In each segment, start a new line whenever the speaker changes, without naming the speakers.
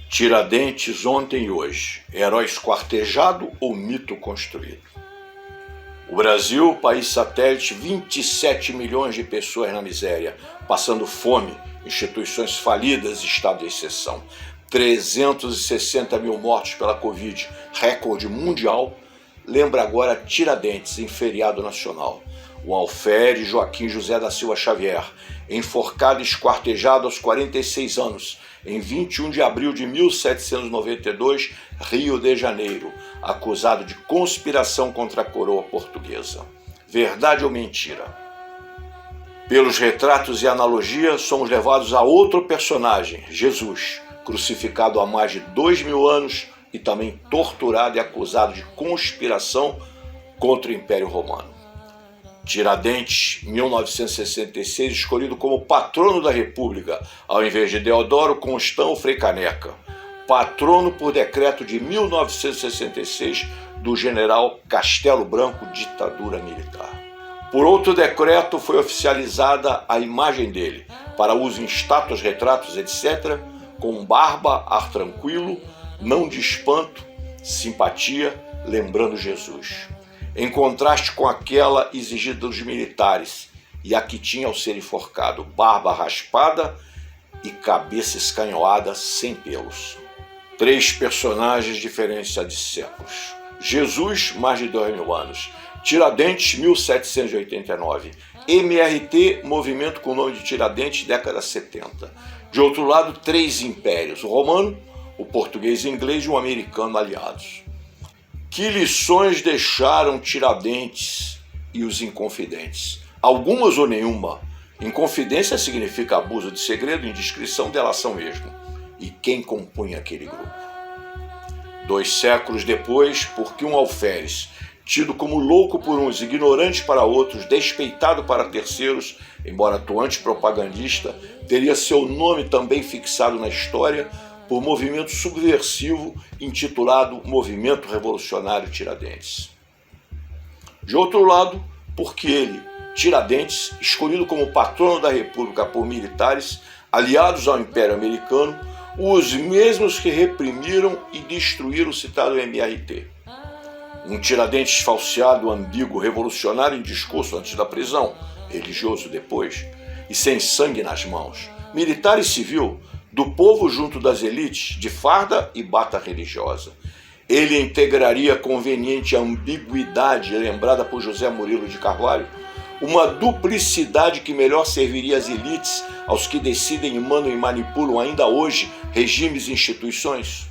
Tiradentes ontem e hoje, herói esquartejado ou mito construído? O Brasil, país satélite, 27 milhões de pessoas na miséria, passando fome, instituições falidas, estado de exceção, 360 mil mortos pela Covid, recorde mundial, lembra agora Tiradentes em feriado nacional. O alferes Joaquim José da Silva Xavier, enforcado e esquartejado aos 46 anos, em 21 de abril de 1792, Rio de Janeiro, acusado de conspiração contra a coroa portuguesa. Verdade ou mentira? Pelos retratos e analogia, somos levados a outro personagem, Jesus, crucificado há mais de 2000 anos e também torturado e acusado de conspiração contra o Império Romano. Tiradentes, 1966, escolhido como patrono da República, ao invés de Deodoro Constão Frei Caneca. Patrono por decreto de 1966 do general Castelo Branco, ditadura militar. Por outro decreto foi oficializada a imagem dele, para uso em estátuas, retratos, etc., com barba, ar tranquilo, não de espanto, simpatia, lembrando Jesus. Em contraste com aquela exigida dos militares e a que tinha ao ser enforcado, barba raspada e cabeça escanhoada sem pelos. 3 personagens diferentes de séculos. Jesus, mais de 2000 anos. Tiradentes, 1789. MRT, movimento com o nome de Tiradentes, década 70. De outro lado, 3 impérios, o romano, o português e inglês e o americano aliados. Que lições deixaram Tiradentes e os inconfidentes? Algumas ou nenhuma. Inconfidência significa abuso de segredo, indiscrição, delação mesmo. E quem compunha aquele grupo? 2 séculos depois, porque um alferes, tido como louco por uns, ignorante para outros, despeitado para terceiros, embora atuante propagandista, teria seu nome também fixado na história por movimento subversivo intitulado Movimento Revolucionário Tiradentes. De outro lado, porque ele, Tiradentes, escolhido como patrono da República por militares aliados ao Império Americano, os mesmos que reprimiram e destruíram o citado MRT. Um Tiradentes falseado, ambíguo, revolucionário em discurso antes da prisão, religioso depois, e sem sangue nas mãos, militar e civil, do povo junto das elites, de farda e bata religiosa. Ele integraria a conveniente ambiguidade lembrada por José Murilo de Carvalho, uma duplicidade que melhor serviria às elites, aos que decidem e mandam e manipulam ainda hoje regimes e instituições.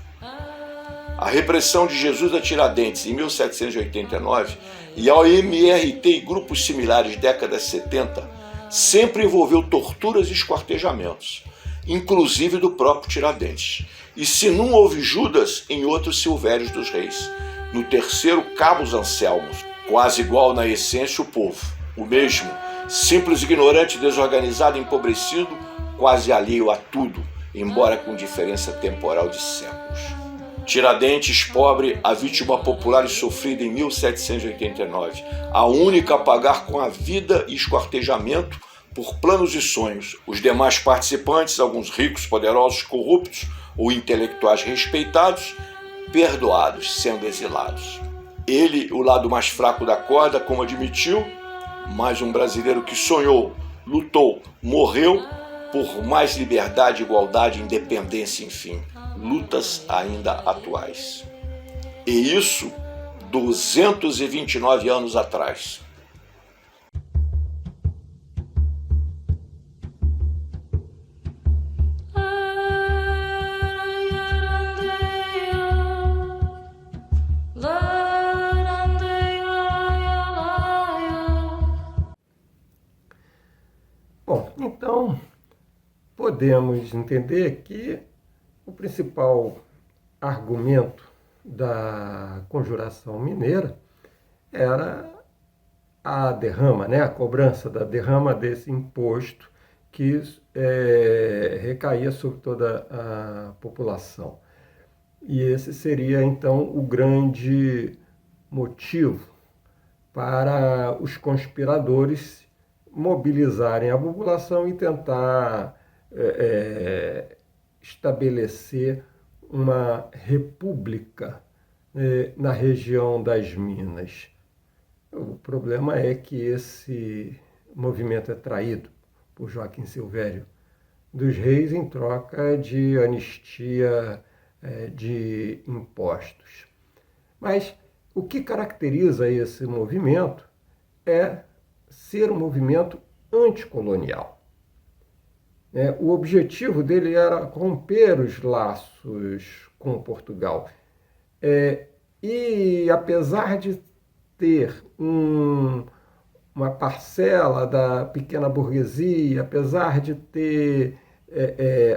A repressão de Jesus a Tiradentes em 1789 e ao MRT e grupos similares décadas 70 sempre envolveu torturas e esquartejamentos, inclusive do próprio Tiradentes. E se num houve Judas, em outros Silvérios dos Reis. No terceiro, Cabos Anselmos, quase igual na essência o povo. O mesmo, simples, ignorante, desorganizado, empobrecido, quase alheio a tudo, embora com diferença temporal de séculos. Tiradentes, pobre, a vítima popular e sofrida em 1789, a única a pagar com a vida e esquartejamento por planos e sonhos. Os demais participantes, alguns ricos, poderosos, corruptos ou intelectuais respeitados, perdoados, sendo exilados. Ele, o lado mais fraco da corda, como admitiu, mais um brasileiro que sonhou, lutou, morreu por mais liberdade, igualdade, independência, enfim, lutas ainda atuais. E isso 229 anos atrás.
Bom, então podemos entender que o principal argumento da Conjuração Mineira era a derrama, a cobrança da derrama desse imposto que recaía sobre toda a população. E esse seria, então, o grande motivo para os conspiradores mobilizarem a população e tentar estabelecer uma república na região das Minas. O problema é que esse movimento é traído por Joaquim Silvério dos Reis em troca de anistia de impostos. Mas o que caracteriza esse movimento é ser um movimento anticolonial. O objetivo dele era romper os laços com Portugal. E apesar de ter uma parcela da pequena burguesia, apesar de ter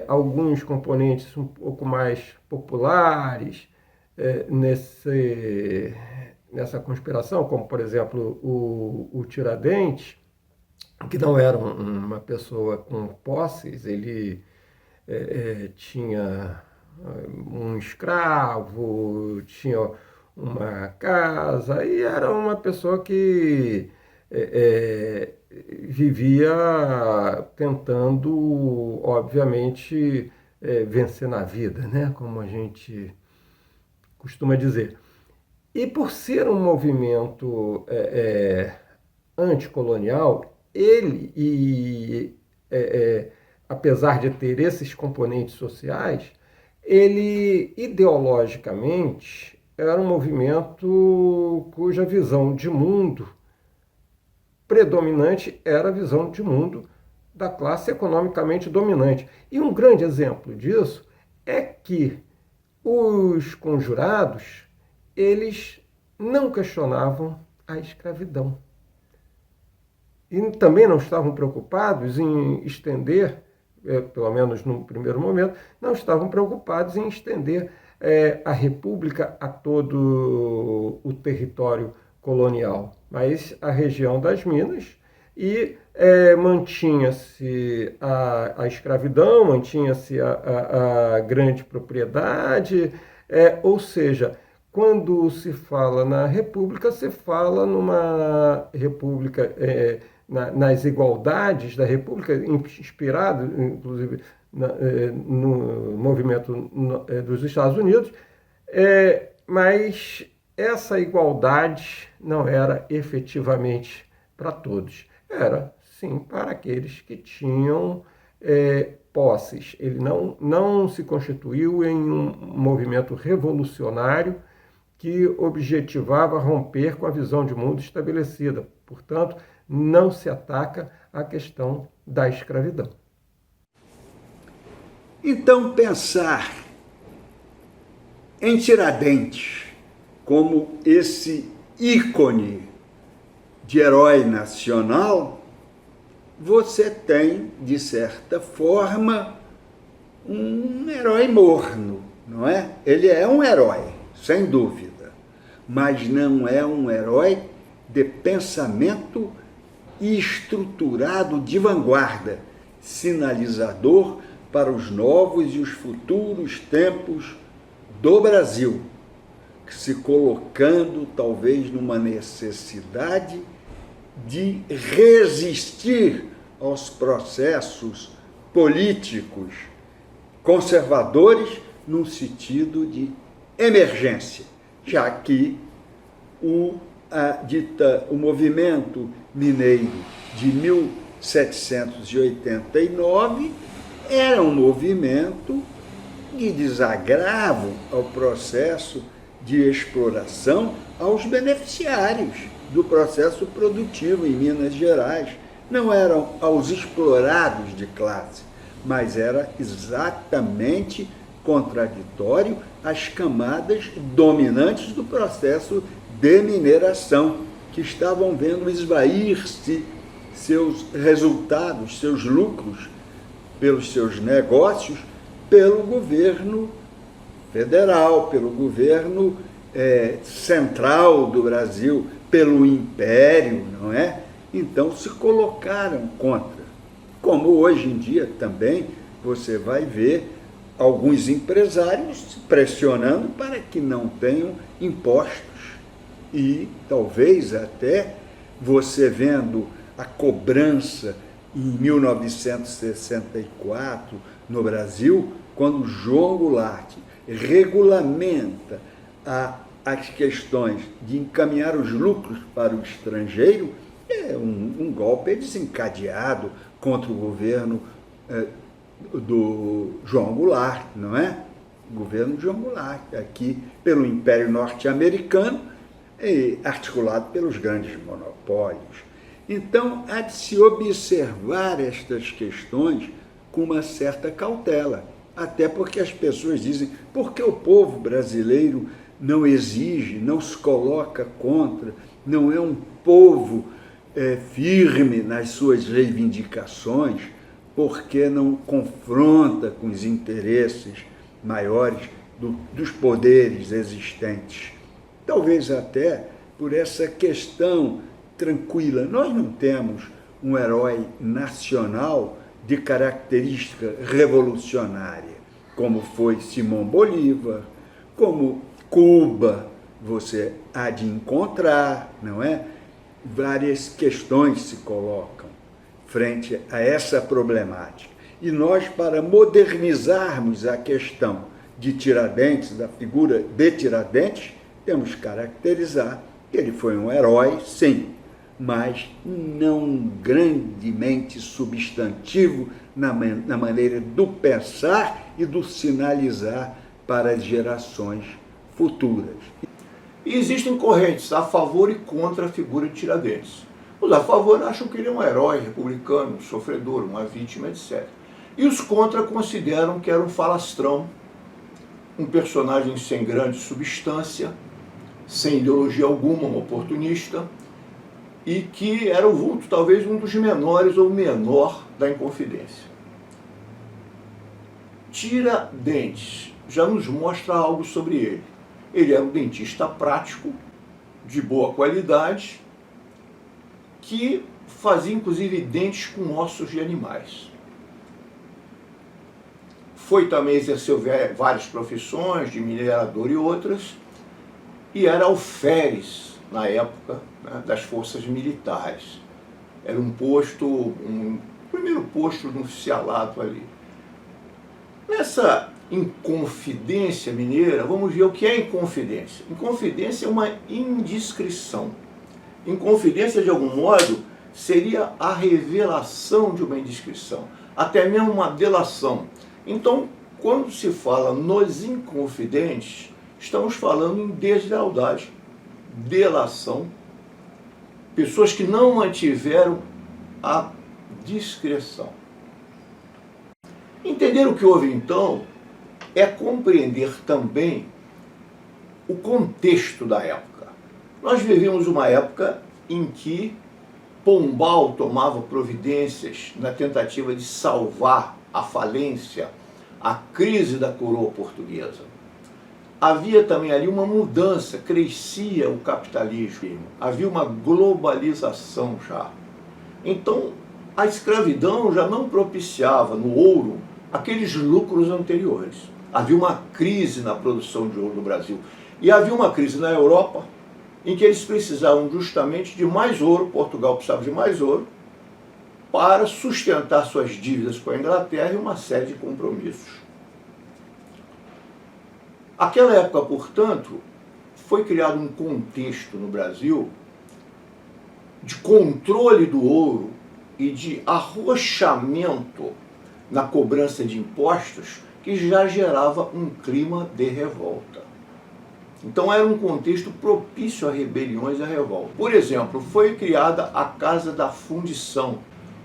alguns componentes um pouco mais populares nessa conspiração, como, por exemplo, o Tiradentes, que não era uma pessoa com posses, ele tinha um escravo, tinha uma casa, e era uma pessoa que vivia tentando, obviamente, vencer na vida, né? Como a gente costuma dizer. E por ser um movimento anticolonial, ele, apesar de ter esses componentes sociais, ele ideologicamente era um movimento cuja visão de mundo predominante era a visão de mundo da classe economicamente dominante. E um grande exemplo disso é que os conjurados, eles não questionavam a escravidão. E também não estavam preocupados em estender, pelo menos no primeiro momento, não estavam preocupados em estender a República a todo o território colonial, mas a região das Minas, e mantinha-se a escravidão, mantinha-se a grande propriedade, ou seja, quando se fala na República, se fala numa República, nas igualdades da República, inspirado, inclusive, no movimento dos Estados Unidos, mas essa igualdade não era efetivamente para todos. Era, sim, para aqueles que tinham posses. Ele não se constituiu em um movimento revolucionário que objetivava romper com a visão de mundo estabelecida. Portanto, não se ataca a questão da escravidão.
Então, pensar em Tiradentes como esse ícone de herói nacional, você tem, de certa forma, um herói morno, não é? Ele é um herói, sem dúvida, mas não é um herói de pensamento estruturado de vanguarda, sinalizador para os novos e os futuros tempos do Brasil, se colocando talvez numa necessidade de resistir aos processos políticos conservadores num sentido de emergência, já que o movimento mineiro de 1789 era um movimento de desagravo ao processo de exploração aos beneficiários do processo produtivo em Minas Gerais. Não eram aos explorados de classe, mas era exatamente contraditório às camadas dominantes do processo de mineração, que estavam vendo esvair-se seus resultados, seus lucros, pelos seus negócios, pelo governo federal, pelo governo central do Brasil, pelo império, não é? Então se colocaram contra. Como hoje em dia também você vai ver alguns empresários pressionando para que não tenham impostos. E talvez até você vendo a cobrança em 1964 no Brasil, quando João Goulart regulamenta as questões de encaminhar os lucros para o estrangeiro, é um golpe desencadeado contra o governo do João Goulart, não é? O governo de João Goulart, aqui pelo Império Norte-Americano, articulado pelos grandes monopólios. Então, há de se observar estas questões com uma certa cautela, até porque as pessoas dizem, por que o povo brasileiro não exige, não se coloca contra, não é um povo firme nas suas reivindicações, porque não confronta com os interesses maiores dos poderes existentes. Talvez até por essa questão tranquila. Nós não temos um herói nacional de característica revolucionária, como foi Simão Bolívar, como Cuba, você há de encontrar, não é? Várias questões se colocam frente a essa problemática. E nós, para modernizarmos a questão de Tiradentes, da figura de Tiradentes, temos que caracterizar que ele foi um herói, sim, mas não grandemente substantivo na maneira do pensar e do sinalizar para as gerações futuras.
E existem correntes a favor e contra a figura de Tiradentes. Os a favor acham que ele é um herói republicano, um sofredor, uma vítima, etc. E os contra consideram que era um falastrão, um personagem sem grande substância, sem ideologia alguma, um oportunista, e que era o vulto, talvez, um dos menores ou menor da Inconfidência. Tiradentes já nos mostra algo sobre ele. Ele era um dentista prático, de boa qualidade, que fazia inclusive dentes com ossos de animais. Também exerceu várias profissões, de minerador e outras, e era alferes, na época, né, das forças militares. Era um primeiro posto de um oficialato ali. Nessa Inconfidência mineira, vamos ver o que é Inconfidência. Inconfidência é uma indiscrição. Inconfidência, de algum modo, seria a revelação de uma indiscrição, até mesmo uma delação. Então, quando se fala nos inconfidentes, estamos falando em deslealdade, delação, pessoas que não mantiveram a discrição. Entender o que houve então é compreender também o contexto da época. Nós vivemos uma época em que Pombal tomava providências na tentativa de salvar a falência, a crise da coroa portuguesa. Havia também ali uma mudança, crescia o capitalismo, havia uma globalização já. Então, a escravidão já não propiciava no ouro aqueles lucros anteriores. Havia uma crise na produção de ouro no Brasil. E havia uma crise na Europa, em que eles precisavam justamente de mais ouro, Portugal precisava de mais ouro, para sustentar suas dívidas com a Inglaterra e uma série de compromissos. Aquela época, portanto, foi criado um contexto no Brasil de controle do ouro e de arrochamento na cobrança de impostos que já gerava um clima de revolta. Então era um contexto propício a rebeliões e a revolta. Por exemplo, foi criada a Casa da Fundição,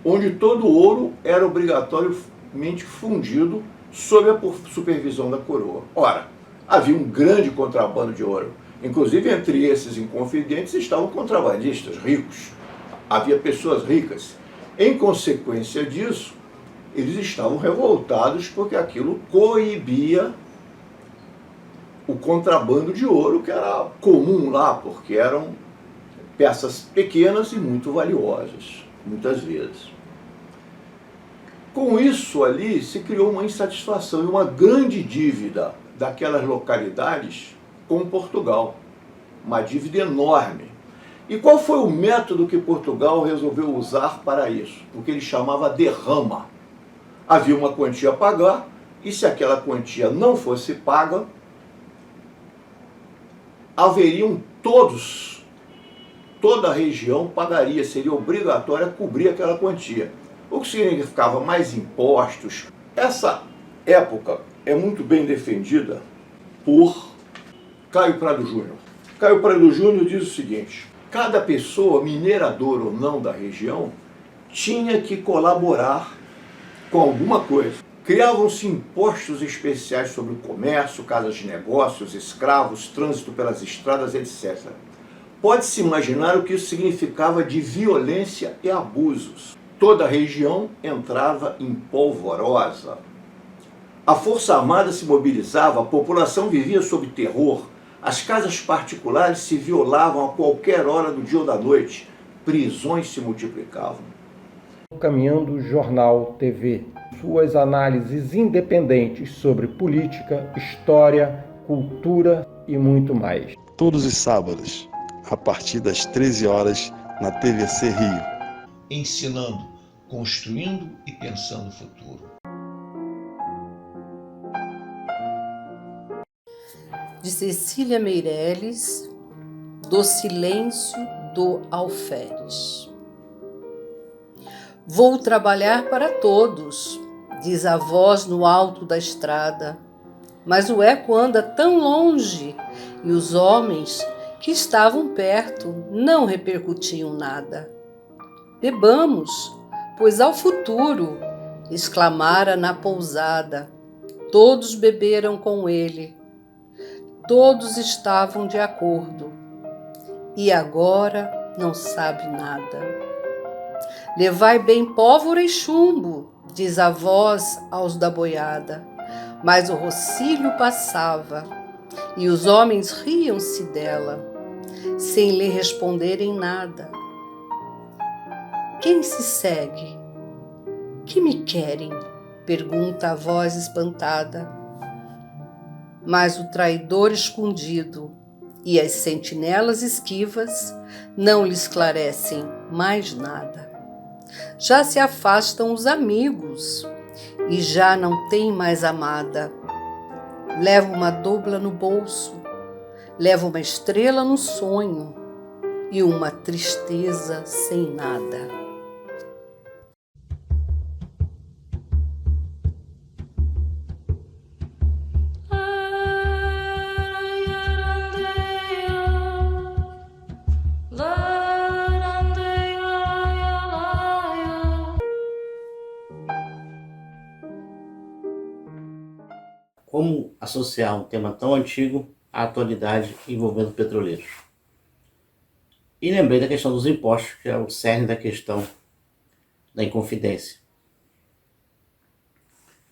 onde todo o ouro era obrigatoriamente fundido sob a supervisão da coroa. Ora, havia um grande contrabando de ouro. Inclusive, entre esses inconfidentes estavam contrabandistas ricos. Havia pessoas ricas. Em consequência disso, eles estavam revoltados porque aquilo coibia o contrabando de ouro, que era comum lá, porque eram peças pequenas e muito valiosas, muitas vezes. Com isso ali se criou uma insatisfação e uma grande dívida daquelas localidades com Portugal, uma dívida enorme. E qual foi o método que Portugal resolveu usar para isso? O que ele chamava derrama. Havia uma quantia a pagar e se aquela quantia não fosse paga, haveriam toda a região pagaria, seria obrigatória cobrir aquela quantia, o que significava mais impostos. Essa época é muito bem defendida por Caio Prado Júnior. Caio Prado Júnior diz o seguinte: cada pessoa, mineradora ou não da região, tinha que colaborar com alguma coisa. Criavam-se impostos especiais sobre o comércio, casas de negócios, escravos, trânsito pelas estradas, etc. Pode-se imaginar o que isso significava de violência e abusos. Toda a região entrava em polvorosa. A Força Armada se mobilizava, a população vivia sob terror, as casas particulares se violavam a qualquer hora do dia ou da noite, prisões se multiplicavam.
Caminhando Jornal TV, suas análises independentes sobre política, história, cultura e muito mais.
Todos os sábados, a partir das 13 horas, na TVC Rio.
Ensinando, construindo e pensando o futuro.
De Cecília Meirelles, do Silêncio do Alferes. Vou trabalhar para todos, diz a voz no alto da estrada, mas o eco anda tão longe e os homens que estavam perto não repercutiam nada. Bebamos, pois ao futuro, exclamara na pousada. Todos beberam com ele. Todos estavam de acordo. E agora não sabe nada. Levai bem pólvora e chumbo, diz a voz aos da boiada. Mas o rocílio passava, e os homens riam-se dela, sem lhe responderem nada. Quem se segue? Que me querem? Pergunta a voz espantada. Mas o traidor escondido e as sentinelas esquivas não lhe esclarecem mais nada. Já se afastam os amigos e já não tem mais amada. Leva uma dobla no bolso, leva uma estrela no sonho e uma tristeza sem nada.
Como associar um tema tão antigo à atualidade envolvendo petroleiros? E lembrei da questão dos impostos, que é o cerne da questão da Inconfidência.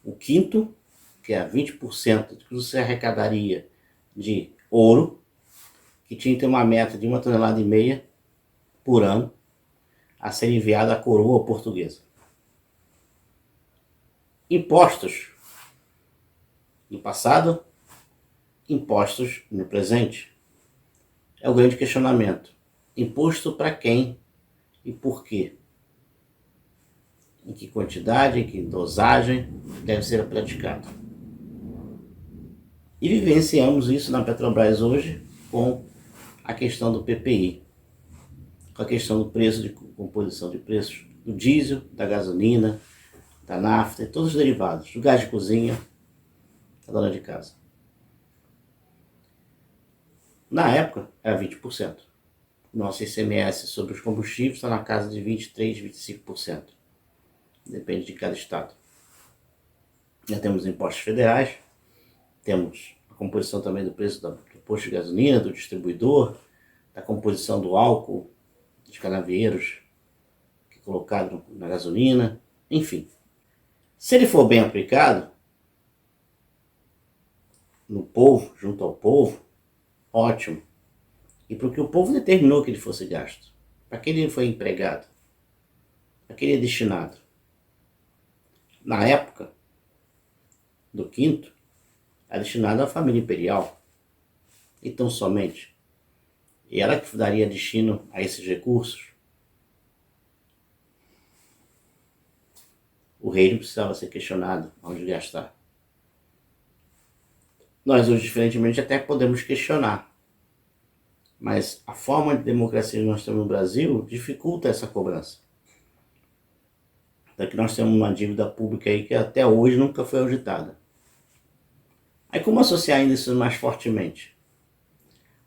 O quinto, que é 20% do que você arrecadaria de ouro, que tinha que ter uma meta de 1,5 toneladas por ano, a ser enviada à coroa portuguesa. Impostos no passado, impostos no presente. É o grande questionamento. Imposto para quem e por quê? Em que quantidade, em que dosagem deve ser praticado? E vivenciamos isso na Petrobras hoje com a questão do PPI, com a questão do preço de composição de preços do diesel, da gasolina, da nafta e todos os derivados, do gás de cozinha, da dona de casa. Na época era 20%. Nosso ICMS sobre os combustíveis está na casa de 23%, 25%. Depende de cada estado. Já temos impostos federais, temos a composição também do preço do posto de gasolina, do distribuidor, da composição do álcool, dos canavieiros que é colocado na gasolina, enfim. Se ele for bem aplicado no povo, junto ao povo, ótimo. E porque o povo determinou que ele fosse gasto. Para que ele foi empregado? Para que ele é destinado? Na época do quinto, era destinado à família imperial. E tão somente. E ela que daria destino a esses recursos. O rei não precisava ser questionado onde gastar. Nós hoje, diferentemente, até podemos questionar. Mas a forma de democracia que nós temos no Brasil dificulta essa cobrança. Então que nós temos uma dívida pública aí que até hoje nunca foi auditada. Aí como associar ainda isso mais fortemente?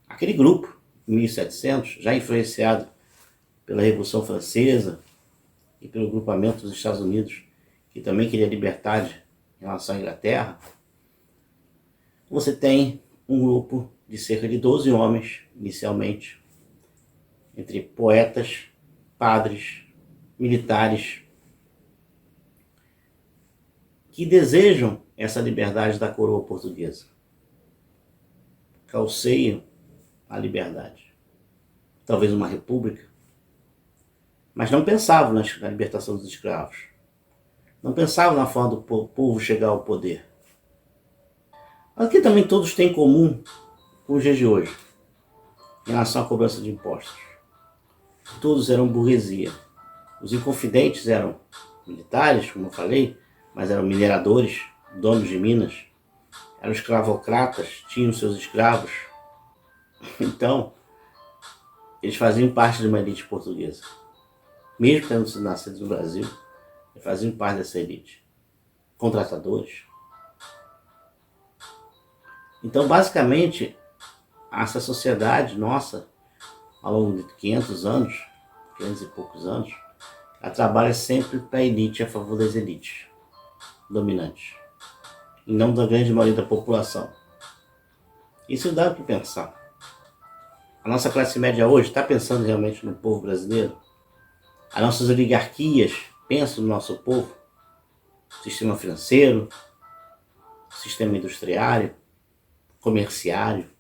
Aquele grupo, 1700, já influenciado pela Revolução Francesa e pelo grupamento dos Estados Unidos, que também queria liberdade em relação à Inglaterra, você tem um grupo de cerca de 12 homens, inicialmente, entre poetas, padres, militares, que desejam essa liberdade da coroa portuguesa. Calceiam a liberdade. Talvez uma república. Mas não pensavam na libertação dos escravos. Não pensavam na forma do povo chegar ao poder. Aqui também todos têm em comum com os dias de hoje, em relação à cobrança de impostos. Todos eram burguesia. Os inconfidentes eram militares, como eu falei, mas eram mineradores, donos de minas, eram escravocratas, tinham seus escravos. Então, eles faziam parte de uma elite portuguesa. Mesmo tendo sido nascidos no Brasil, eles faziam parte dessa elite. Contratadores. Então, basicamente, essa sociedade nossa, ao longo de 500 anos, 500 e poucos anos, ela trabalha sempre para a elite, a favor das elites dominantes, e não da grande maioria da população. Isso dá o que pensar. A nossa classe média hoje está pensando realmente no povo brasileiro? As nossas oligarquias pensam no nosso povo? Sistema financeiro, sistema industriário, comerciário,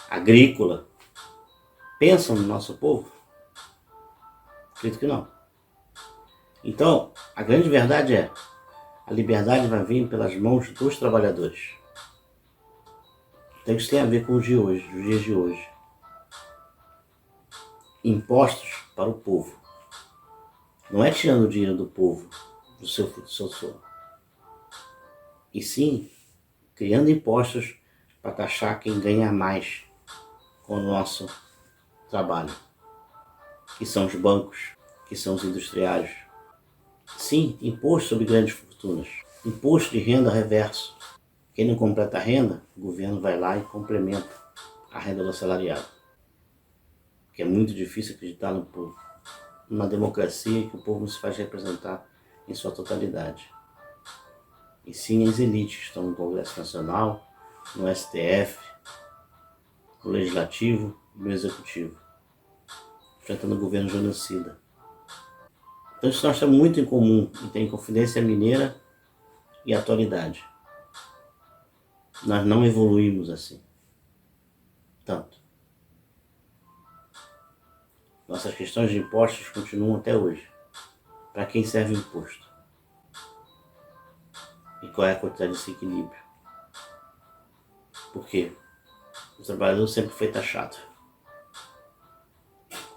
agrícola, pensam no nosso povo? Acredito que não. Então, a grande verdade é, a liberdade vai vir pelas mãos dos trabalhadores. Então isso tem a ver com os dias de hoje. Impostos para o povo. Não é tirando o dinheiro do povo, do seu suor. E sim, criando impostos para taxar quem ganha mais com o nosso trabalho. Que são os bancos, que são os industriários. Sim, imposto sobre grandes fortunas. Imposto de renda reverso. Quem não completa a renda, o governo vai lá e complementa a renda do assalariado. Porque é muito difícil acreditar no povo. Numa democracia que o povo não se faz representar em sua totalidade. E sim as elites que estão no Congresso Nacional, no STF, no Legislativo e no Executivo, enfrentando o governo genocida. Então isso nós temos muito em comum, e tem Inconfidência Mineira e atualidade. Nós não evoluímos assim. Tanto. Nossas questões de impostos continuam até hoje. Para quem serve o imposto? E qual é a quantidade desse equilíbrio? Por quê? O trabalhador sempre foi taxado.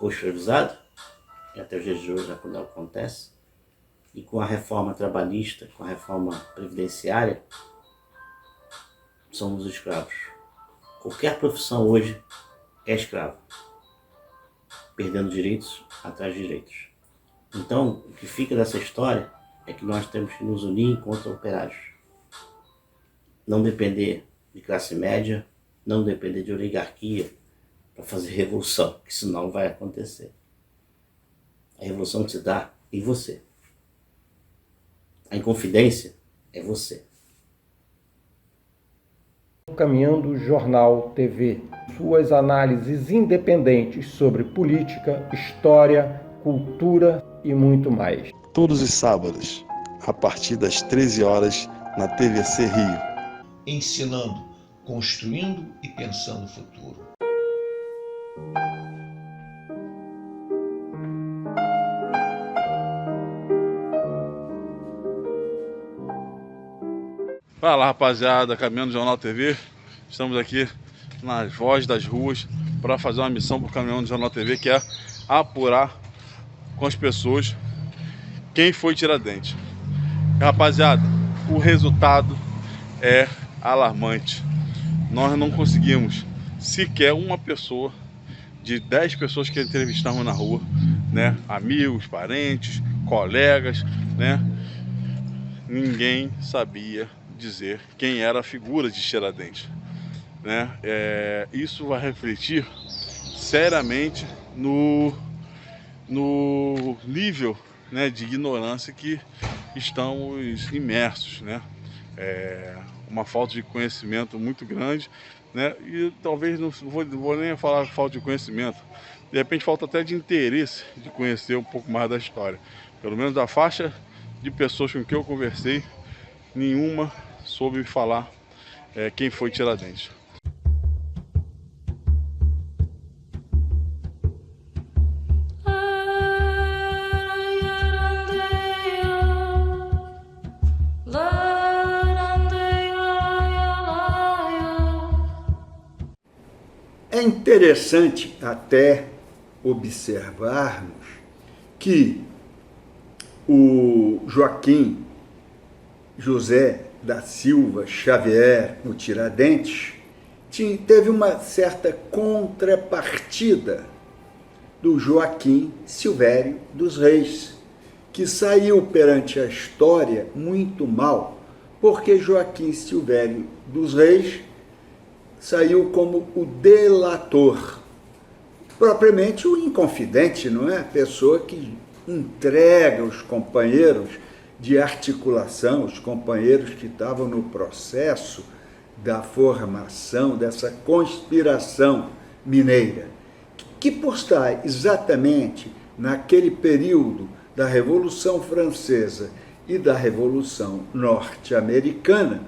Ou escravizado, e até os dias de hoje quando acontece, e com a reforma trabalhista, com a reforma previdenciária, somos escravos. Qualquer profissão hoje é escravo, perdendo direitos atrás de direitos. Então, o que fica dessa história é que nós temos que nos unir contra operários. Não depender de classe média, não depender de oligarquia para fazer revolução, que isso não vai acontecer. A revolução se dá em você. A Inconfidência é você.
Caminhando Jornal TV. Suas análises independentes sobre política, história, cultura e muito mais.
Todos os sábados, a partir das 13 horas, na TVC Rio.
Ensinando, construindo e pensando o futuro.
Fala rapaziada, Caminhando Jornal TV. Estamos aqui nas vozes das ruas para fazer uma missão para o Caminhando Jornal TV, que é apurar com as pessoas quem foi Tiradentes. Rapaziada, o resultado é alarmante. Nós não conseguimos sequer uma pessoa de 10 pessoas que entrevistamos na rua, né? Amigos, parentes, colegas, né? Ninguém sabia dizer quem era a figura de Tiradentes, né? Isso vai refletir seriamente no nível, né, de ignorância que estamos imersos, né? Uma falta de conhecimento muito grande, né? E talvez não vou nem falar falta de conhecimento, de repente falta até de interesse de conhecer um pouco mais da história. Pelo menos da faixa de pessoas com quem eu conversei, nenhuma soube falar quem foi Tiradentes.
É interessante até observarmos que o Joaquim José da Silva Xavier, no Tiradentes, teve uma certa contrapartida do Joaquim Silvério dos Reis, que saiu perante a história muito mal, porque Joaquim Silvério dos Reis saiu como o delator, propriamente o inconfidente, não é? A pessoa que entrega os companheiros de articulação, os companheiros que estavam no processo da formação dessa conspiração mineira, que por estar exatamente naquele período da Revolução Francesa e da Revolução Norte-Americana,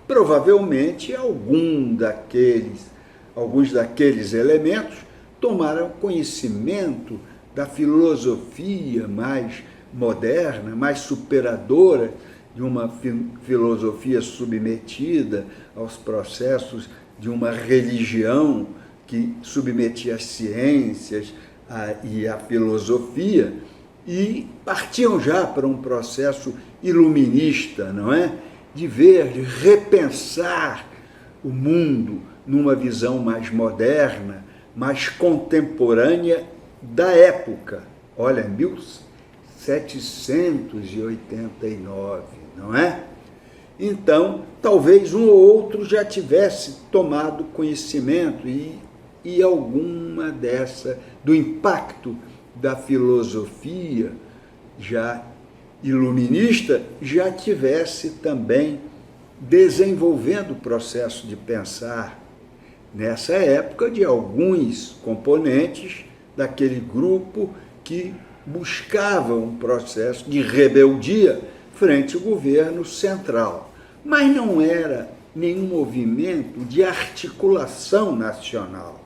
provavelmente alguns daqueles elementos tomaram conhecimento da filosofia mais moderna, mais superadora, de uma filosofia submetida aos processos de uma religião que submetia as ciências e a filosofia, e partiam já para um processo iluminista, não é? De ver, de repensar o mundo numa visão mais moderna, mais contemporânea da época. Olha, 1789, não é? Então, talvez um ou outro já tivesse tomado conhecimento e alguma do impacto da filosofia já iluminista já tivesse também desenvolvendo o processo de pensar nessa época de alguns componentes daquele grupo que buscava um processo de rebeldia frente ao governo central. Mas não era nenhum movimento de articulação nacional.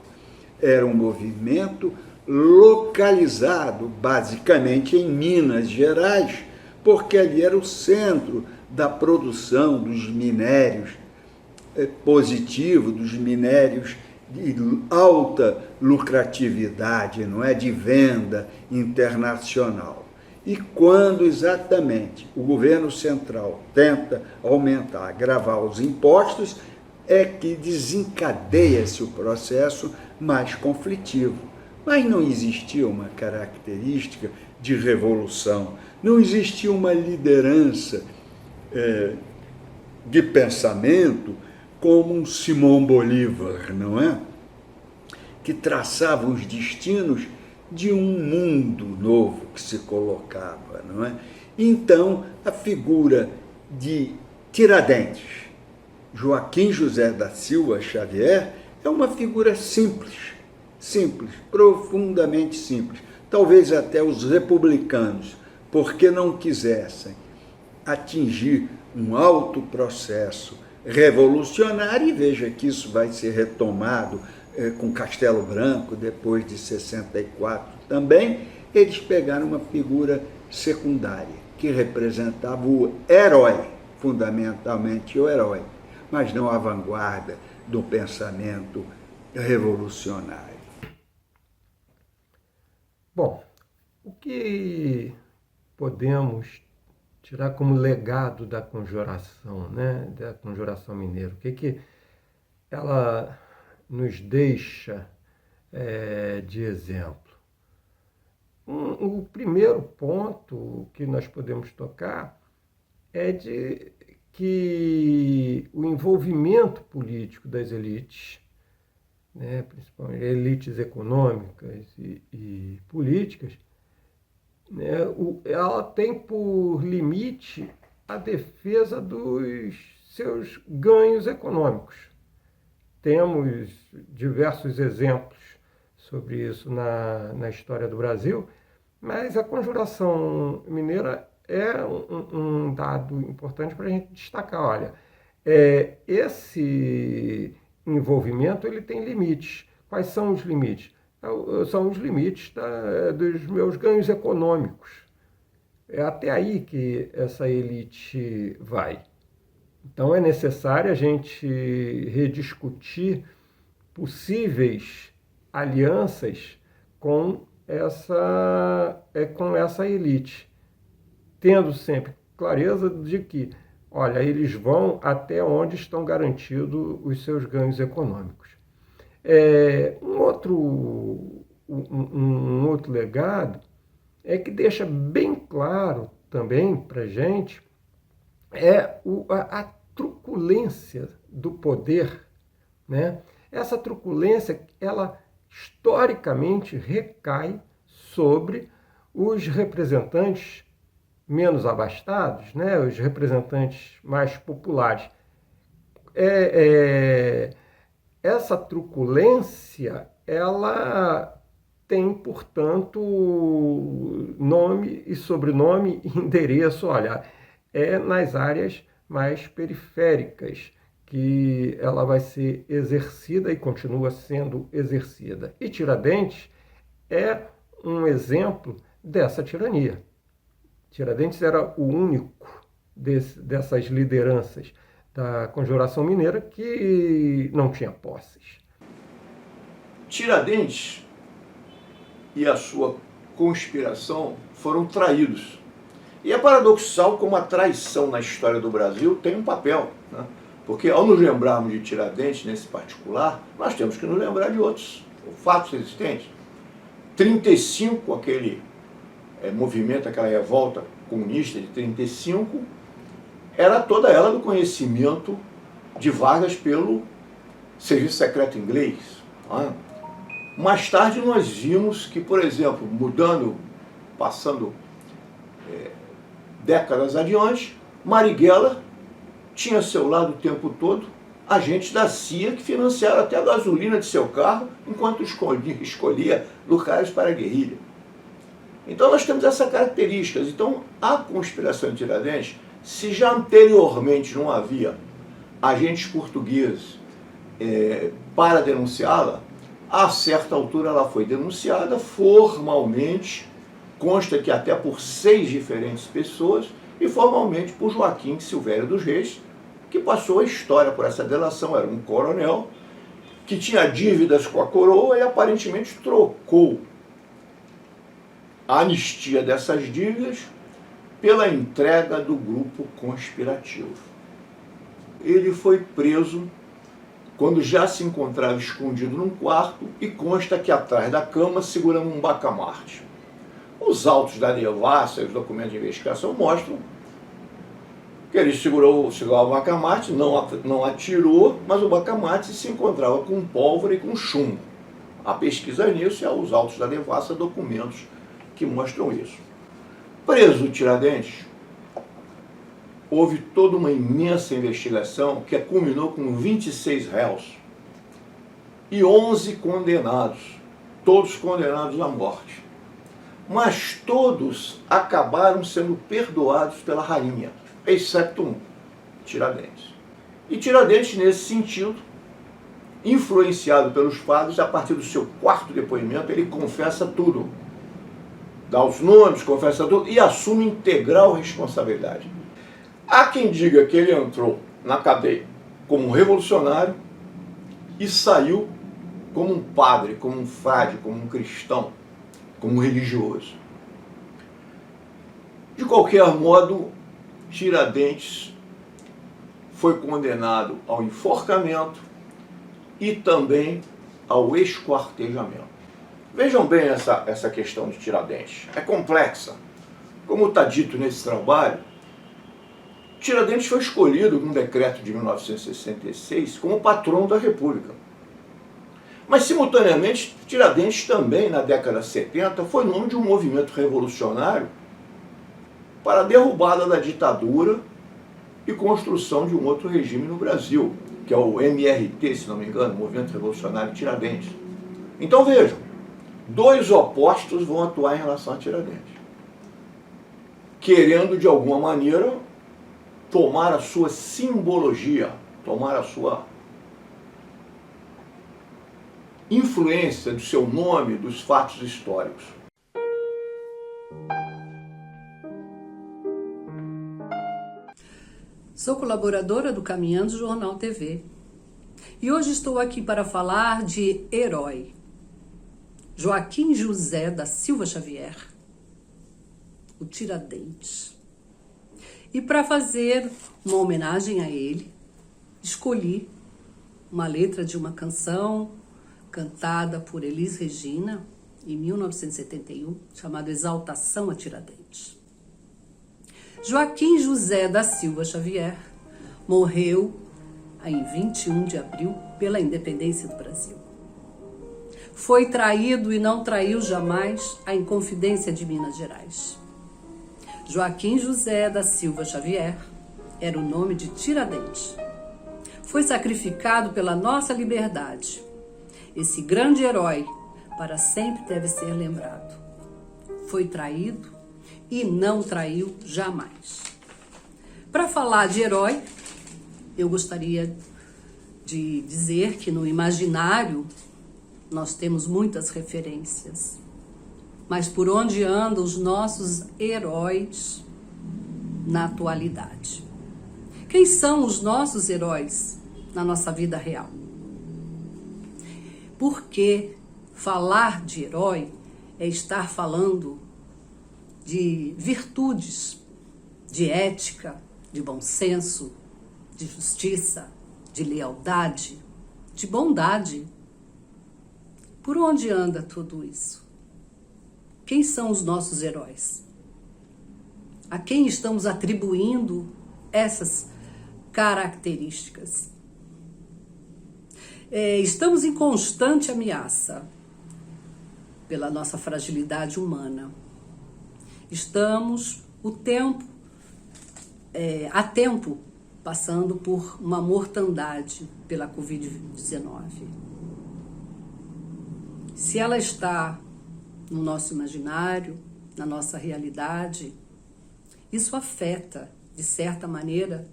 Era um movimento localizado basicamente em Minas Gerais, porque ali era o centro da produção dos minérios positivos, dos minérios de alta lucratividade, não é, de venda internacional. E quando exatamente o governo central tenta aumentar, agravar os impostos, é que desencadeia-se o processo mais conflitivo. Mas não existia uma característica de revolução, não existia uma liderança de pensamento como um Simão Bolívar, não é? Que traçava os destinos de um mundo novo que se colocava, não é? Então, a figura de Tiradentes, Joaquim José da Silva Xavier, é uma figura simples, profundamente simples. Talvez até os republicanos, porque não quisessem atingir um alto processo revolucionário, e veja que isso vai ser retomado com Castelo Branco, depois de 64 também, eles pegaram uma figura secundária, que representava o herói, fundamentalmente o herói, mas não a vanguarda do pensamento revolucionário.
Bom, o que podemos tirar como legado da Conjuração, né? Da Conjuração Mineira? O que ela nos deixa de exemplo? O primeiro ponto que nós podemos tocar é de que o envolvimento político das elites, né, principalmente elites econômicas e políticas, né, ela tem por limite a defesa dos seus ganhos econômicos. Temos diversos exemplos sobre isso na história do Brasil, mas a Conjuração Mineira é um dado importante para a gente destacar. Olha, esse envolvimento ele tem limites. Quais são os limites? São os limites dos meus ganhos econômicos. É até aí que essa elite vai. Então é necessário a gente rediscutir possíveis alianças com essa elite, tendo sempre clareza de que, olha, eles vão até onde estão garantidos os seus ganhos econômicos. Um outro legado é que deixa bem claro também para a gente a truculência do poder, né? Essa truculência, ela historicamente recai sobre os representantes menos abastados, né? Os representantes mais populares. Essa truculência, ela tem, portanto, nome e sobrenome e endereço, olha, nas áreas mais periféricas que ela vai ser exercida e continua sendo exercida. E Tiradentes é um exemplo dessa tirania. Tiradentes era o único dessas lideranças da Conjuração Mineira que não tinha posses.
Tiradentes e a sua conspiração foram traídos. E é paradoxal como a traição na história do Brasil tem um papel, né? Porque ao nos lembrarmos de Tiradentes, nesse particular, nós temos que nos lembrar de outros fatos existentes. 35, aquele movimento, aquela revolta comunista de 35, era toda ela do conhecimento de Vargas pelo Serviço Secreto Inglês. Né? Mais tarde nós vimos que, por exemplo, passando décadas adiante, Marighella tinha ao seu lado o tempo todo agentes da CIA que financiaram até a gasolina de seu carro enquanto escolhia lugares para a guerrilha. Então nós temos essa característica. Então a conspiração de Tiradentes, se já anteriormente não havia agentes portugueses para denunciá-la, a certa altura ela foi denunciada formalmente, consta que até por 6 diferentes pessoas, e formalmente por Joaquim Silvério dos Reis, que passou a história por essa delação. Era um coronel que tinha dívidas com a coroa e aparentemente trocou a anistia dessas dívidas pela entrega do grupo conspirativo. Ele foi preso quando já se encontrava escondido num quarto e consta que atrás da cama segurando um bacamarte. Os autos da devassa e os documentos de investigação mostram que ele segurava o bacamarte, não atirou, mas o bacamarte se encontrava com pólvora e com chumbo. A pesquisa nisso é os autos da devassa, documentos que mostram isso. Preso Tiradentes, houve toda uma imensa investigação que culminou com 26 réus e 11 condenados, todos condenados à morte. Mas todos acabaram sendo perdoados pela rainha, exceto um, Tiradentes. E Tiradentes, nesse sentido, influenciado pelos padres, a partir do seu 4º depoimento, ele confessa tudo. Dá os nomes, confessa tudo e assume integral responsabilidade. Há quem diga que ele entrou na cadeia como um revolucionário e saiu como um padre, como um frade, como um cristão, como um religioso. De qualquer modo, Tiradentes foi condenado ao enforcamento e também ao esquartejamento. Vejam bem essa questão de Tiradentes. É complexa. Como está dito nesse trabalho, Tiradentes foi escolhido num decreto de 1966 como patrono da República. Mas, simultaneamente, Tiradentes também, na década de 70, foi nome de um movimento revolucionário para a derrubada da ditadura e construção de um outro regime no Brasil, que é o MRT, se não me engano, Movimento Revolucionário Tiradentes. Então, vejam, dois opostos vão atuar em relação a Tiradentes, querendo, de alguma maneira, tomar a sua simbologia, tomar a sua influência do seu nome, dos fatos históricos.
Sou colaboradora do Caminhando Jornal TV e hoje estou aqui para falar de herói. Joaquim José da Silva Xavier, o Tiradentes. E para fazer uma homenagem a ele, escolhi uma letra de uma canção cantada por Elis Regina em 1971, chamada Exaltação a Tiradentes. Joaquim José da Silva Xavier morreu em 21 de abril pela independência do Brasil. Foi traído e não traiu jamais a Inconfidência de Minas Gerais. Joaquim José da Silva Xavier era o nome de Tiradentes. Foi sacrificado pela nossa liberdade. Esse grande herói para sempre deve ser lembrado. Foi traído e não traiu jamais. Para falar de herói, eu gostaria de dizer que no imaginário nós temos muitas referências. Mas por onde andam os nossos heróis na atualidade? Quem são os nossos heróis na nossa vida real? Porque falar de herói é estar falando de virtudes, de ética, de bom senso, de justiça, de lealdade, de bondade. Por onde anda tudo isso? Quem são os nossos heróis? A quem estamos atribuindo essas características? Estamos em constante ameaça pela nossa fragilidade humana. Estamos há tempo passando por uma mortandade pela Covid-19. Se ela está no nosso imaginário, na nossa realidade, isso afeta, de certa maneira,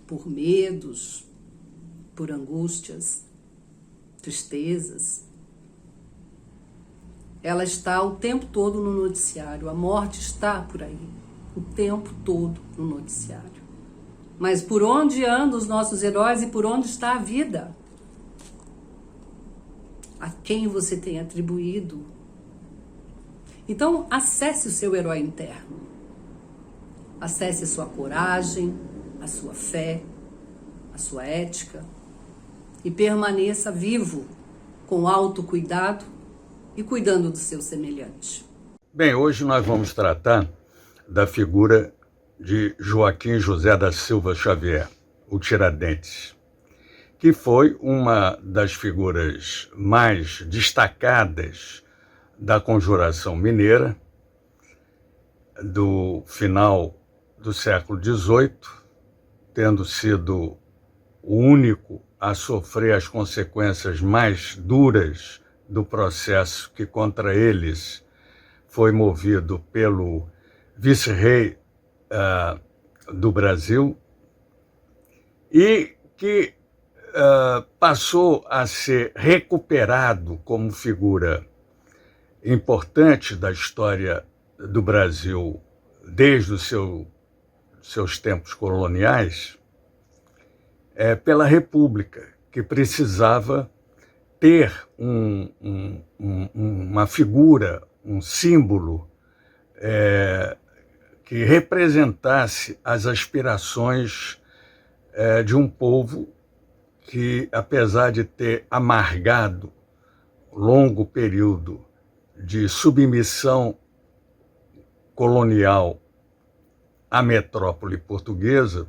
por medos, por angústias, tristezas. Ela está o tempo todo no noticiário, a morte está por aí, o tempo todo no noticiário. Mas por onde andam os nossos heróis e por onde está a vida? A quem você tem atribuído? Então, acesse o seu herói interno. Acesse a sua coragem, a sua fé, a sua ética e permaneça vivo com autocuidado e cuidando do seu semelhante.
Bem, hoje nós vamos tratar da figura de Joaquim José da Silva Xavier, o Tiradentes, que foi uma das figuras mais destacadas da Conjuração Mineira do final do século XVIII, tendo sido o único a sofrer as consequências mais duras do processo que contra eles foi movido pelo vice-rei do Brasil e que passou a ser recuperado como figura importante da história do Brasil desde os seus tempos coloniais, pela República, que precisava ter uma figura, um símbolo que representasse as aspirações de um povo que, apesar de ter amargado longo período de submissão colonial à metrópole portuguesa,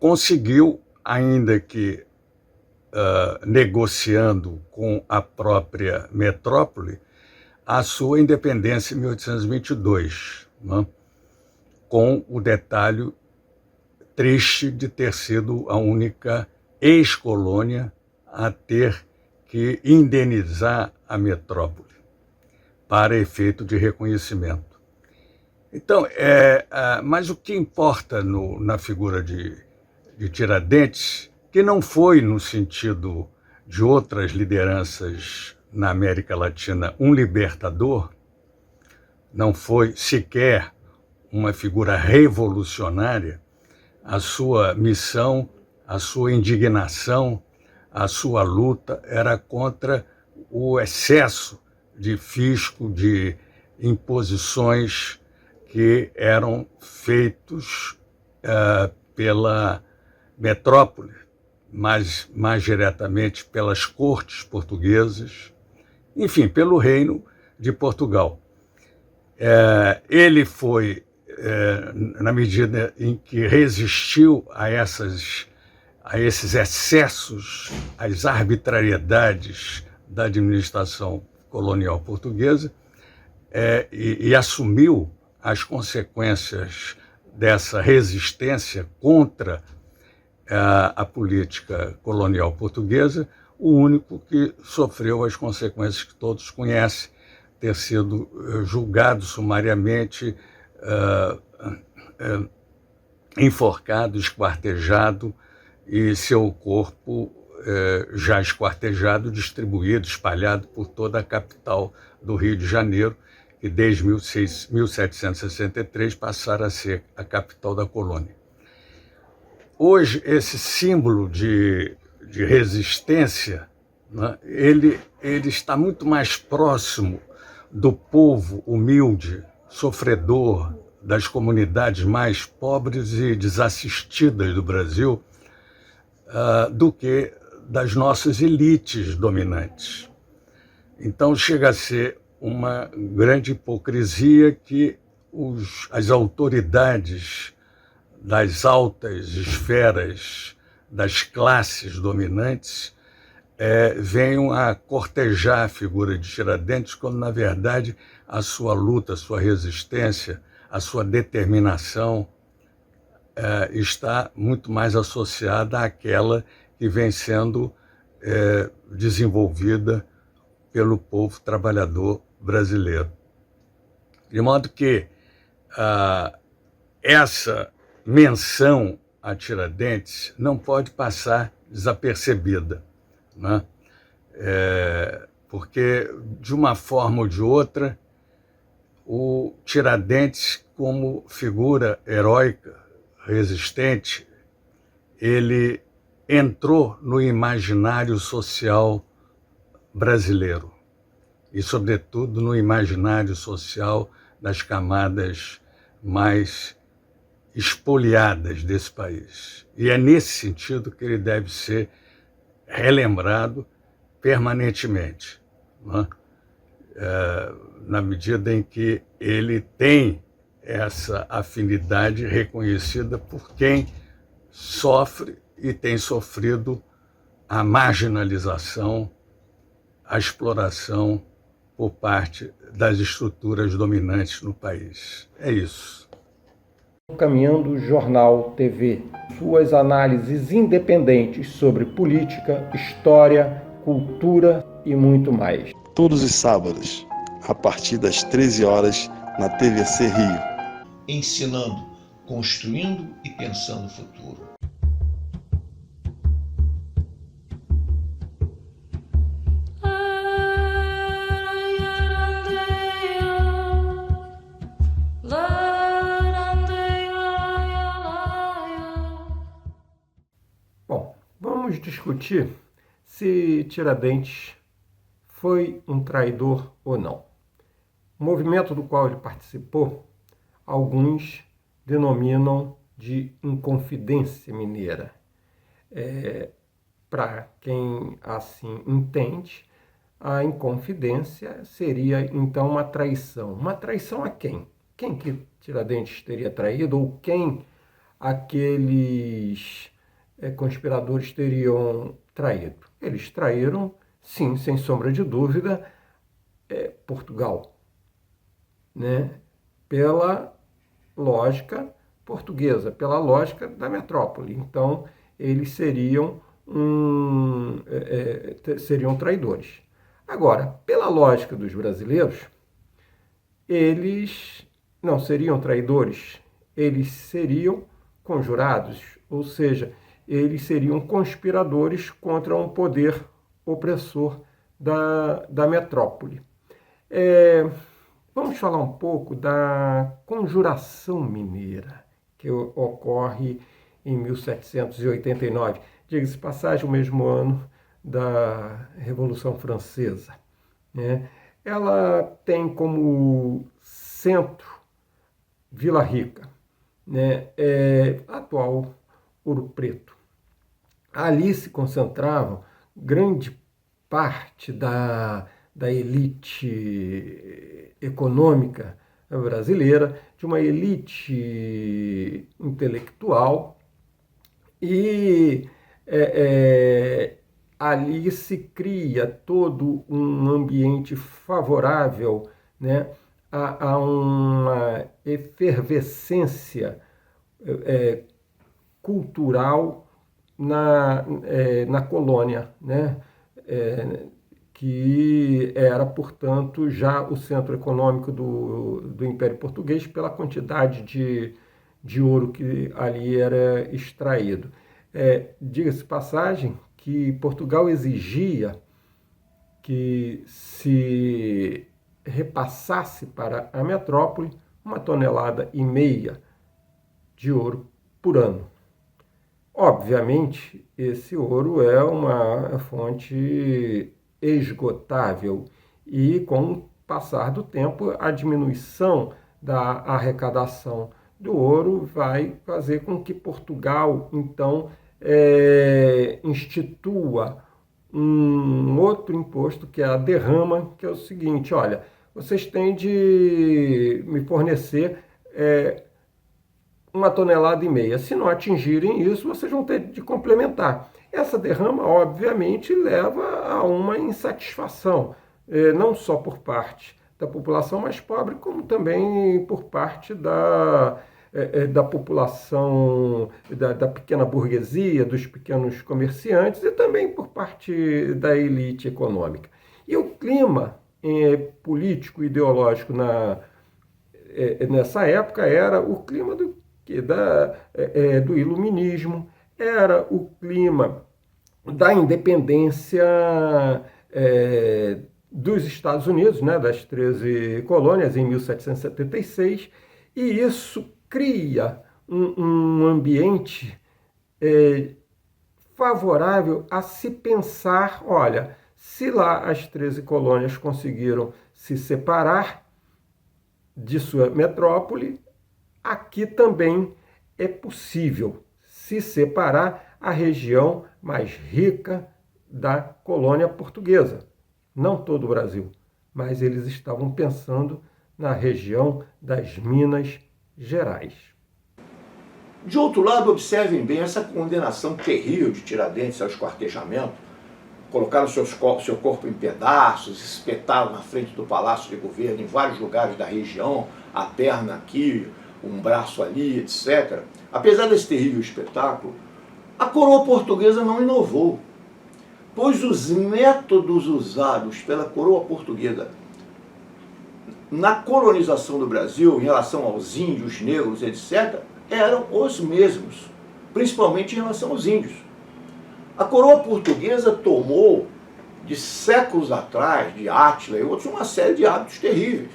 conseguiu, ainda que negociando com a própria metrópole, a sua independência em 1822, né? Com o detalhe triste de ter sido a única ex-colônia a ter que indenizar a metrópole para efeito de reconhecimento. Então, mas o que importa na figura de Tiradentes, que não foi, no sentido de outras lideranças na América Latina, um libertador, não foi sequer uma figura revolucionária, a sua missão, a sua indignação, a sua luta era contra o excesso de fisco, de imposições que eram feitos pela metrópole, mais diretamente pelas cortes portuguesas, enfim, pelo reino de Portugal. Ele foi, na medida em que resistiu a esses excessos, às arbitrariedades da administração colonial portuguesa, e assumiu as consequências dessa resistência contra a política colonial portuguesa, o único que sofreu as consequências que todos conhecem, ter sido julgado sumariamente, enforcado, esquartejado, e seu corpo já esquartejado, distribuído, espalhado por toda a capital do Rio de Janeiro, que desde 1763 passara a ser a capital da colônia. Hoje, esse símbolo de resistência, né, ele está muito mais próximo do povo humilde, sofredor, das comunidades mais pobres e desassistidas do Brasil, do que das nossas elites dominantes. Então chega a ser uma grande hipocrisia que as autoridades das altas esferas das classes dominantes venham a cortejar a figura de Tiradentes, quando, na verdade, a sua luta, a sua resistência, a sua determinação está muito mais associada àquela que vem sendo desenvolvida pelo povo trabalhador brasileiro. De modo que essa menção a Tiradentes não pode passar desapercebida, né? Porque, de uma forma ou de outra, o Tiradentes, como figura heróica, resistente, ele entrou no imaginário social brasileiro e, sobretudo, no imaginário social das camadas mais espoliadas desse país. E é nesse sentido que ele deve ser relembrado permanentemente, né? Na medida em que ele tem essa afinidade reconhecida por quem sofre e tem sofrido a marginalização, a exploração por parte das estruturas dominantes no país. É isso.
Caminhando Jornal TV, suas análises independentes sobre política, história, cultura e muito mais.
Todos os sábados, a partir das 13 horas, na TVC Rio.
Ensinando, construindo e pensando o futuro.
Bom, vamos discutir se Tiradentes foi um traidor ou não. O movimento do qual ele participou alguns denominam de Inconfidência Mineira. Para quem assim entende, a Inconfidência seria então uma traição. Uma traição a quem? Quem que Tiradentes teria traído, ou quem aqueles conspiradores teriam traído? Eles traíram, sim, sem sombra de dúvida, Portugal, né? Pela lógica portuguesa, pela lógica da metrópole. Então, eles seriam traidores. Agora, pela lógica dos brasileiros, eles não seriam traidores, eles seriam conjurados, ou seja, eles seriam conspiradores contra um poder opressor da metrópole. Vamos falar um pouco da Conjuração Mineira, que ocorre em 1789. Diga-se de passagem, o mesmo ano da Revolução Francesa, né? Ela tem como centro Vila Rica, né? Atual Ouro Preto. Ali se concentravam grande parte da elite econômica brasileira, de uma elite intelectual, e ali se cria todo um ambiente favorável, né, a uma efervescência cultural na colônia, né, que era, portanto, já o centro econômico do Império Português pela quantidade de ouro que ali era extraído. Diga-se de passagem que Portugal exigia que se repassasse para a metrópole 1,5 toneladas de ouro por ano. Obviamente, esse ouro é uma fonte esgotável e, com o passar do tempo, a diminuição da arrecadação do ouro vai fazer com que Portugal, então, institua um outro imposto, que é a derrama, que é o seguinte: olha, vocês têm de me fornecer 1,5 toneladas. Se não atingirem isso, vocês vão ter de complementar. Essa derrama, obviamente, leva a uma insatisfação, não só por parte da população mais pobre, como também por parte da população, da pequena burguesia, dos pequenos comerciantes, e também por parte da elite econômica. E o clima político, ideológico nessa época era o clima do iluminismo, era o clima da independência dos Estados Unidos, né, das 13 colônias, em 1776, e isso cria um ambiente favorável a se pensar: olha, se lá as 13 colônias conseguiram se separar de sua metrópole, aqui também é possível se separar a região mais rica da colônia portuguesa. Não todo o Brasil, mas eles estavam pensando na região das Minas Gerais.
De outro lado, observem bem essa condenação terrível de Tiradentes ao esquartejamento. Colocaram seu corpo em pedaços, espetaram na frente do Palácio de Governo, em vários lugares da região, a perna aqui, um braço ali, etc. Apesar desse terrível espetáculo, a coroa portuguesa não inovou, pois os métodos usados pela coroa portuguesa na colonização do Brasil, em relação aos índios, negros, etc., eram os mesmos, principalmente em relação aos índios. A coroa portuguesa tomou, de séculos atrás, de Átila e outros, uma série de hábitos terríveis.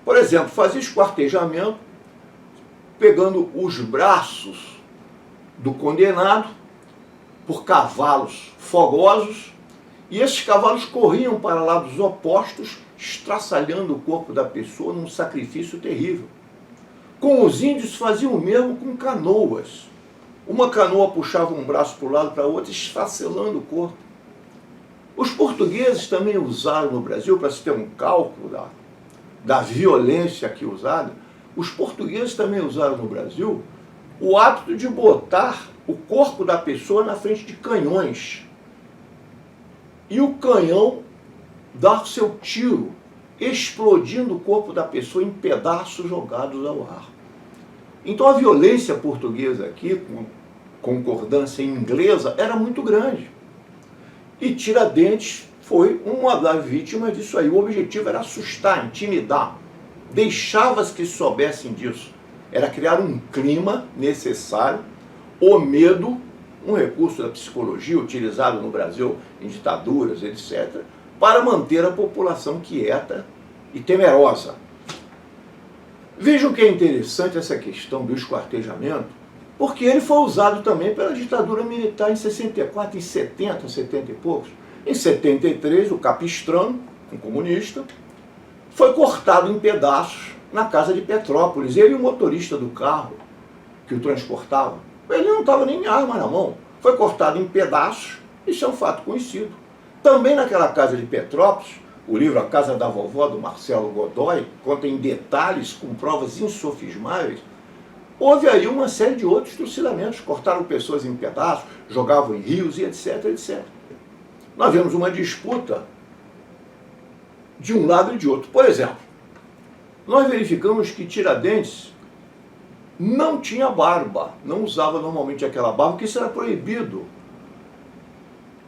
Por exemplo, fazia esquartejamento pegando os braços do condenado por cavalos fogosos, e esses cavalos corriam para lados opostos, estraçalhando o corpo da pessoa num sacrifício terrível. Com os índios faziam o mesmo com canoas. Uma canoa puxava um braço para o lado, para o outro, esfacelando o corpo. Os portugueses também usaram no Brasil, para se ter um cálculo da violência aqui usada, os portugueses também usaram no Brasil o hábito de botar o corpo da pessoa na frente de canhões. E o canhão dar o seu tiro, explodindo o corpo da pessoa em pedaços jogados ao ar. Então a violência portuguesa aqui, com concordância inglesa, era muito grande. E Tiradentes foi uma das vítimas disso aí. O objetivo era assustar, intimidar. Deixava-se que soubessem disso. Era criar um clima necessário, o medo, um recurso da psicologia utilizado no Brasil em ditaduras, etc., para manter a população quieta e temerosa. Vejam que é interessante essa questão do esquartejamento, porque ele foi usado também pela ditadura militar em 64, em 70, 70 e poucos. Em 73, o Capistrano, um comunista, foi cortado em pedaços na casa de Petrópolis. Ele e o motorista do carro que o transportava. Ele não estava nem arma na mão. Foi cortado em pedaços, isso é um fato conhecido. Também naquela casa de Petrópolis, o livro A Casa da Vovó, do Marcelo Godoy, conta em detalhes, com provas insofismáveis, houve aí uma série de outros trucidamentos. Cortaram pessoas em pedaços, jogavam em rios e etc, etc. Nós vemos uma disputa de um lado e de outro. Por exemplo, nós verificamos que Tiradentes não tinha barba, não usava normalmente aquela barba, porque isso era proibido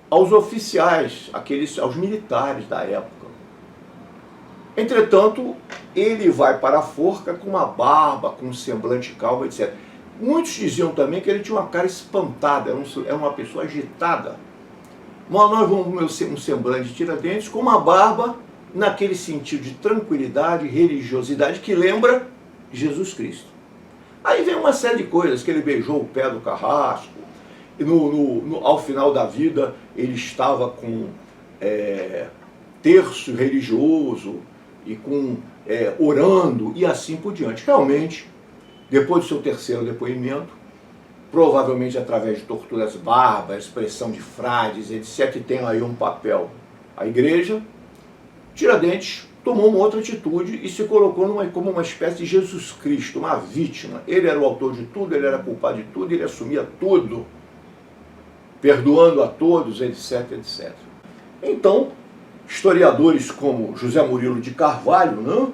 aos oficiais, aos militares da época. Entretanto, ele vai para a forca com uma barba, com um semblante calmo, etc. Muitos diziam também que ele tinha uma cara espantada, era uma pessoa agitada. Mas nós vamos ver um semblante de Tiradentes com uma barba naquele sentido de tranquilidade, religiosidade, que lembra Jesus Cristo. Aí vem uma série de coisas, que ele beijou o pé do carrasco, e ao final da vida ele estava com terço religioso, e com orando, e assim por diante. Realmente, depois do seu terceiro depoimento, provavelmente através de torturas bárbaras, pressão de frades, etc., que tem aí um papel a igreja, Tiradentes tomou uma outra atitude e se colocou como uma espécie de Jesus Cristo, uma vítima. Ele era o autor de tudo, ele era culpado de tudo, ele assumia tudo, perdoando a todos, etc, etc. Então, historiadores como José Murilo de Carvalho, né,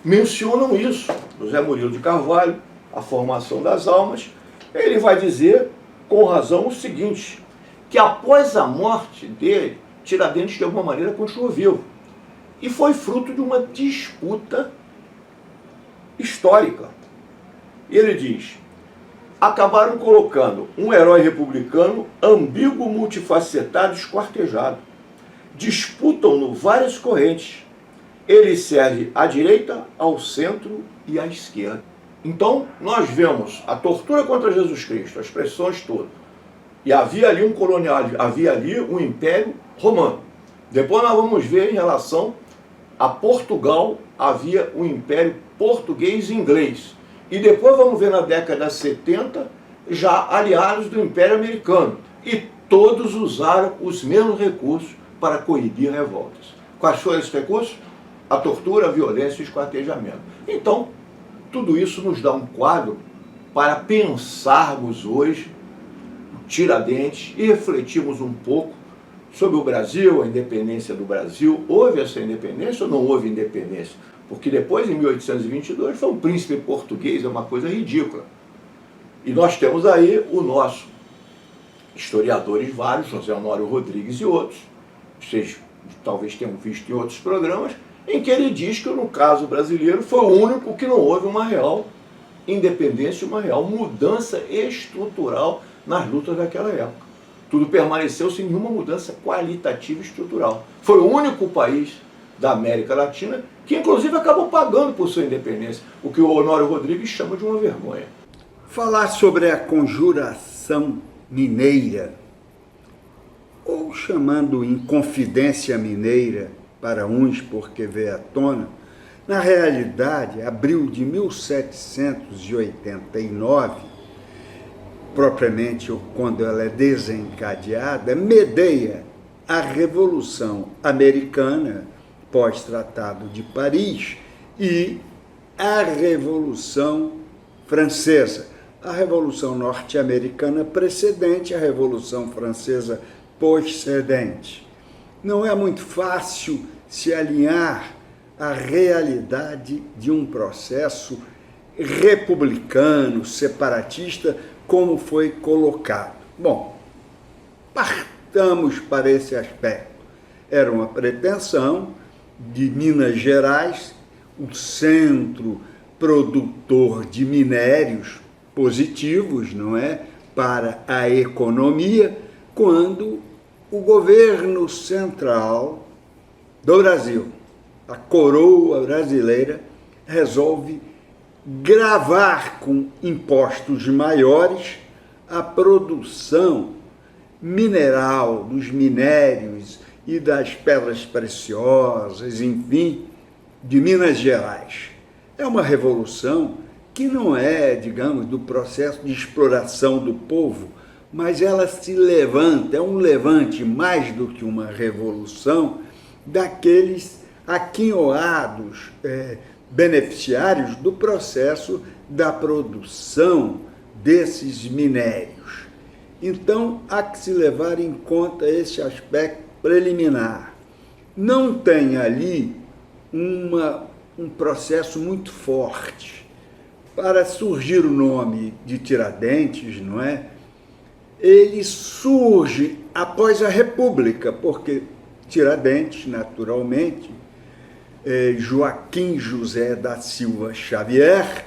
mencionam isso. José Murilo de Carvalho, A Formação das Almas, ele vai dizer, com razão, o seguinte, que após a morte dele, Tiradentes, de alguma maneira, continuou vivo. E foi fruto de uma disputa histórica. E ele diz, acabaram colocando um herói republicano ambíguo, multifacetado, esquartejado. Disputam-no várias correntes. Ele serve à direita, ao centro e à esquerda. Então, nós vemos a tortura contra Jesus Cristo, as pressões todas. E havia ali um colonial, havia ali um império romano. Depois nós vamos ver em relação a Portugal, havia um império português e inglês. E depois vamos ver na década de 70, já aliados do Império Americano. E todos usaram os mesmos recursos para coibir revoltas. Quais foram esses recursos? A tortura, a violência e o esquartejamento. Então, tudo isso nos dá um quadro para pensarmos hoje Tiradentes e refletirmos um pouco sobre o Brasil, a independência do Brasil. Houve essa independência ou não houve independência? Porque depois, em 1822, foi um príncipe português, é uma coisa ridícula. E nós temos aí o nosso historiadores vários, José Honório Rodrigues e outros, vocês talvez tenham visto em outros programas, em que ele diz que, no caso brasileiro, foi o único que não houve uma real independência, uma real mudança estrutural nas lutas daquela época. Tudo permaneceu sem nenhuma mudança qualitativa e estrutural. Foi o único país da América Latina que, inclusive, acabou pagando por sua independência, o que o Honório Rodrigues chama de uma vergonha.
Falar sobre a conjuração mineira, ou chamando Inconfidência Mineira para uns porque veio à tona, Na realidade, abril de 1789, propriamente quando ela é desencadeada, medeia a Revolução Americana, pós-Tratado de Paris, e a Revolução Francesa. A Revolução Norte-Americana precedente, a Revolução Francesa poscedente. Não é muito fácil se alinhar à realidade de um processo republicano, separatista, como foi colocado. Bom, partamos para esse aspecto. Era uma pretensão de Minas Gerais, um centro produtor de minérios positivos, não é, para a economia, quando o governo central do Brasil, a coroa brasileira, resolve gravar com impostos maiores a produção mineral, dos minérios e das pedras preciosas, enfim, de Minas Gerais. É uma revolução que não é, digamos, do processo de exploração do povo, mas ela se levanta, é um levante mais do que uma revolução daqueles aquinhoados beneficiários do processo da produção desses minérios. Então, há que se levar em conta esse aspecto preliminar. Não tem ali um processo muito forte. Para surgir o nome de Tiradentes, não é? Ele surge após a República, porque Tiradentes, naturalmente, Joaquim José da Silva Xavier,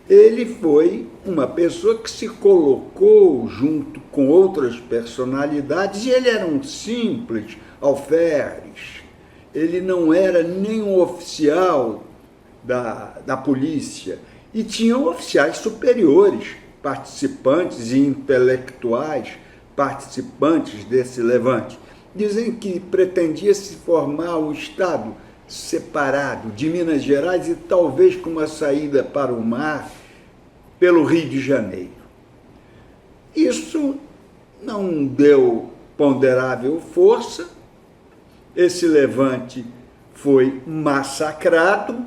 ele foi uma pessoa que se colocou junto com outras personalidades, e ele era um simples alferes, ele não era nenhum oficial da polícia, e tinham oficiais superiores, participantes e intelectuais, participantes desse levante. Dizem que pretendia se formar um Estado separado de Minas Gerais e talvez com uma saída para o mar pelo Rio de Janeiro. Isso não deu ponderável força, esse levante foi massacrado,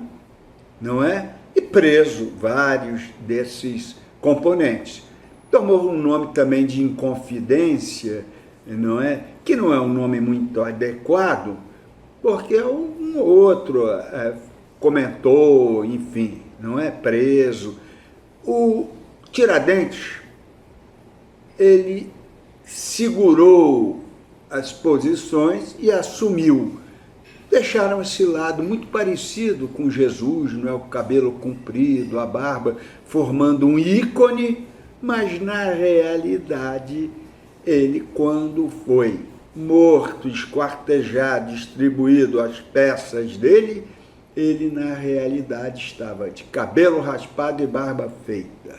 não é? E preso vários desses componentes. Tomou um nome também de Inconfidência, não é? Que não é um nome muito adequado, porque um outro comentou, enfim, não é, preso. O Tiradentes, ele segurou as posições e assumiu. Deixaram esse lado muito parecido com Jesus, não é, o cabelo comprido, a barba, formando um ícone, mas na realidade ele, quando foi morto, esquartejado, distribuído as peças dele, ele na realidade estava de cabelo raspado e barba feita.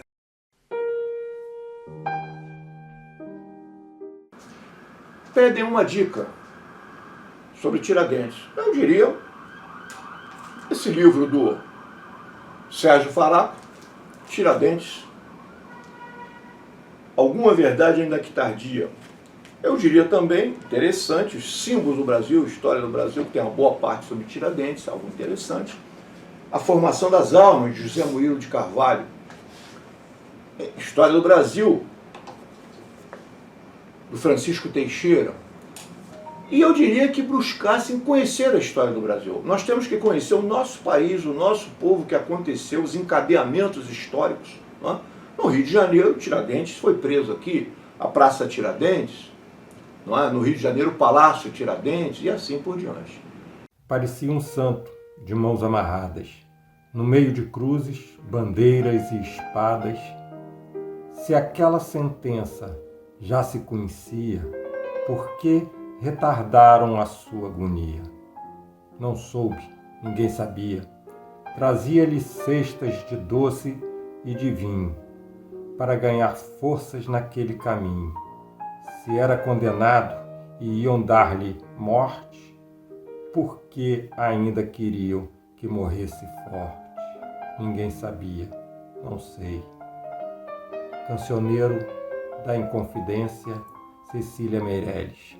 Pedem uma dica sobre Tiradentes. Eu diria esse livro do Sérgio Faraco, Tiradentes, Alguma Verdade Ainda Que Tardia. Eu diria também, interessante, os símbolos do Brasil, história do Brasil, que tem uma boa parte sobre Tiradentes, algo interessante. A Formação das Almas, de José Murilo de Carvalho. História do Brasil, do Francisco Teixeira. E eu diria que buscassem conhecer a história do Brasil. Nós temos que conhecer o nosso país, o nosso povo, o que aconteceu, os encadeamentos históricos. Não é? No Rio de Janeiro, Tiradentes foi preso aqui, a Praça Tiradentes, não é? No Rio de Janeiro, o Palácio Tiradentes, e assim por diante.
Parecia um santo, de mãos amarradas, no meio de cruzes, bandeiras e espadas. Se aquela sentença já se conhecia, por que retardaram a sua agonia? Não soube, ninguém sabia. Trazia-lhe cestas de doce e de vinho, para ganhar forças naquele caminho. Se era condenado e iam dar-lhe morte, por que ainda queriam que morresse forte. Ninguém sabia, não sei. Cancioneiro da Inconfidência, Cecília Meirelles.